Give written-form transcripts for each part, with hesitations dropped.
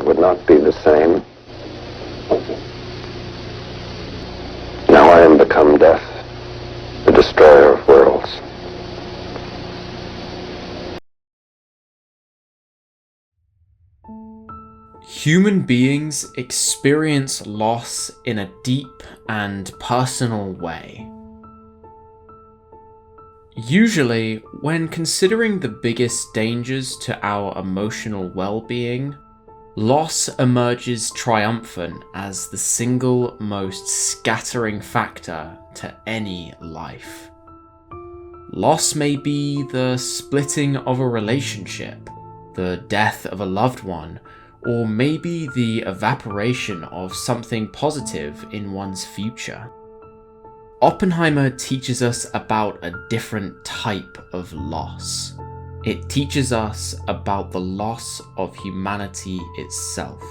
would not be the same. Now I am become death, the destroyer of worlds. Human beings experience loss in a deep and personal way. Usually, when considering the biggest dangers to our emotional well-being, loss emerges triumphant as the single most scattering factor to any life. Loss may be the splitting of a relationship, the death of a loved one, or maybe the evaporation of something positive in one's future. Oppenheimer teaches us about a different type of loss. It teaches us about the loss of humanity itself.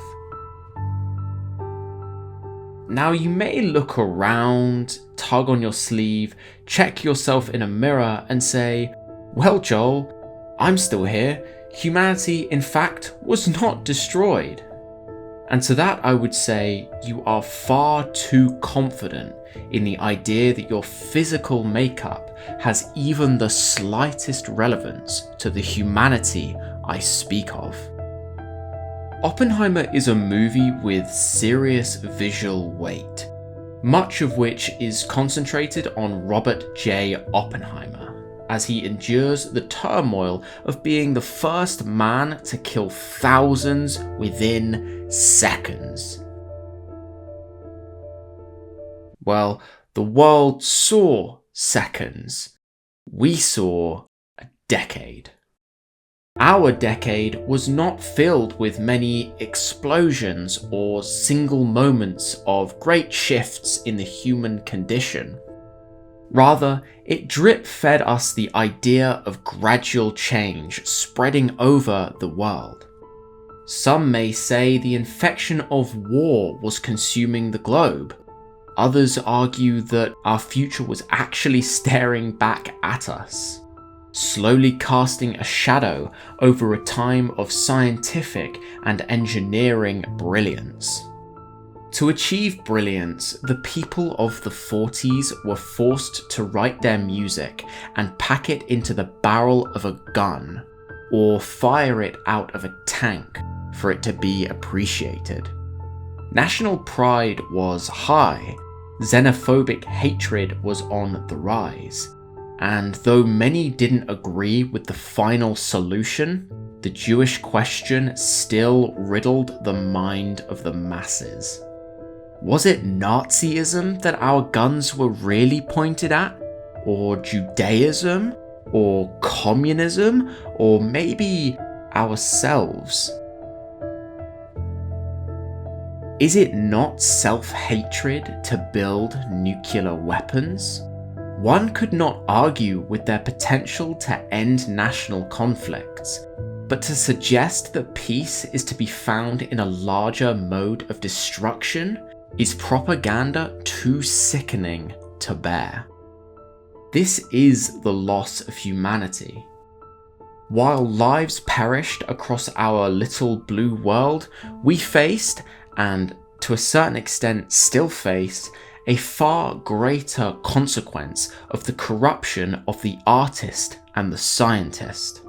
Now you may look around, tug on your sleeve, check yourself in a mirror and say, well Joel, I'm still here. Humanity, in fact, was not destroyed. And to that I would say you are far too confident in the idea that your physical makeup has even the slightest relevance to the humanity I speak of. Oppenheimer is a movie with serious visual weight, much of which is concentrated on Robert J. Oppenheimer, as he endures the turmoil of being the first man to kill thousands within seconds. Well, the world saw seconds. We saw a decade. Our decade was not filled with many explosions or single moments of great shifts in the human condition. Rather, it drip-fed us the idea of gradual change spreading over the world. Some may say the infection of war was consuming the globe. Others argue that our future was actually staring back at us, slowly casting a shadow over a time of scientific and engineering brilliance. To achieve brilliance, the people of the 40s were forced to write their music and pack it into the barrel of a gun, or fire it out of a tank for it to be appreciated. National pride was high, xenophobic hatred was on the rise, and though many didn't agree with the final solution, the Jewish question still riddled the mind of the masses. Was it Nazism that our guns were really pointed at? Or Judaism? Or communism? Or maybe ourselves? Is it not self-hatred to build nuclear weapons? One could not argue with their potential to end national conflicts, but to suggest that peace is to be found in a larger mode of destruction is propaganda too sickening to bear. This is the loss of humanity. While lives perished across our little blue world, we faced, and to a certain extent still face, a far greater consequence of the corruption of the artist and the scientist.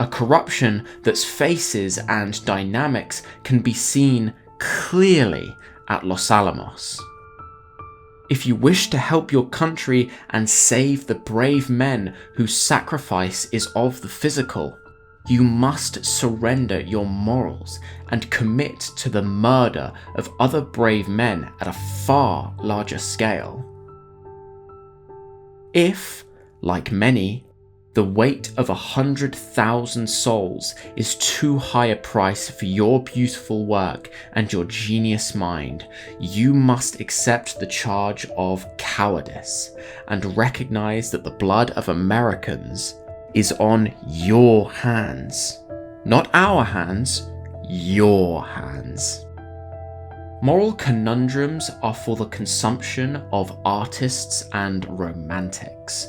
A corruption that's faces and dynamics can be seen clearly at Los Alamos. If you wish to help your country and save the brave men whose sacrifice is of the physical, you must surrender your morals and commit to the murder of other brave men at a far larger scale. If, like many, the weight of 100,000 souls is too high a price for your beautiful work and your genius mind, you must accept the charge of cowardice and recognize that the blood of Americans is on your hands. Not our hands, your hands. Moral conundrums are for the consumption of artists and romantics.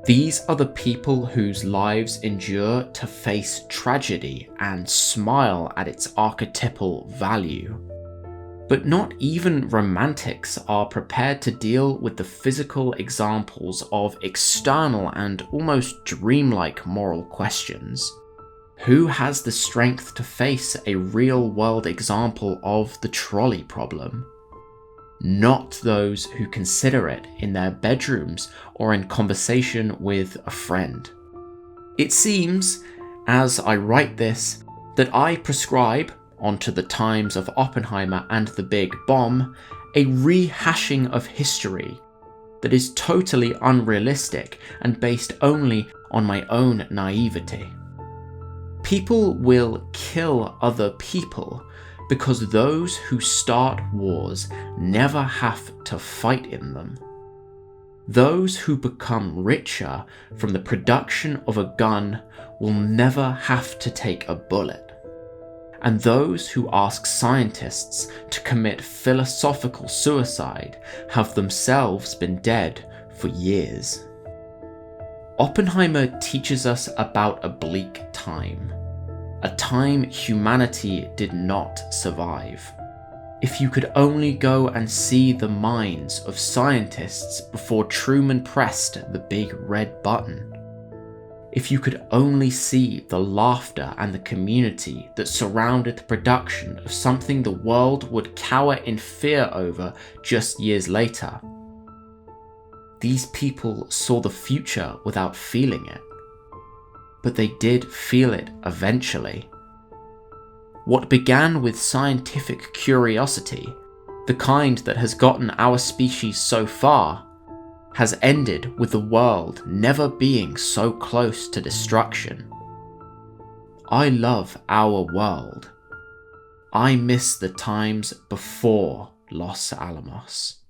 These are the people whose lives endure to face tragedy and smile at its archetypal value. But not even romantics are prepared to deal with the physical examples of external and almost dreamlike moral questions. Who has the strength to face a real-world example of the trolley problem? Not those who consider it in their bedrooms or in conversation with a friend. It seems, as I write this, that I prescribe, onto the times of Oppenheimer and the Big Bomb, a rehashing of history that is totally unrealistic and based only on my own naivety. People will kill other people because those who start wars never have to fight in them. Those who become richer from the production of a gun will never have to take a bullet. And those who ask scientists to commit philosophical suicide have themselves been dead for years. Oppenheimer teaches us about a bleak time, a time humanity did not survive. If you could only go and see the minds of scientists before Truman pressed the big red button. If you could only see the laughter and the community that surrounded the production of something the world would cower in fear over just years later. These people saw the future without feeling it, but they did feel it eventually. What began with scientific curiosity, the kind that has gotten our species so far, has ended with the world never being so close to destruction. I love our world. I miss the times before Los Alamos.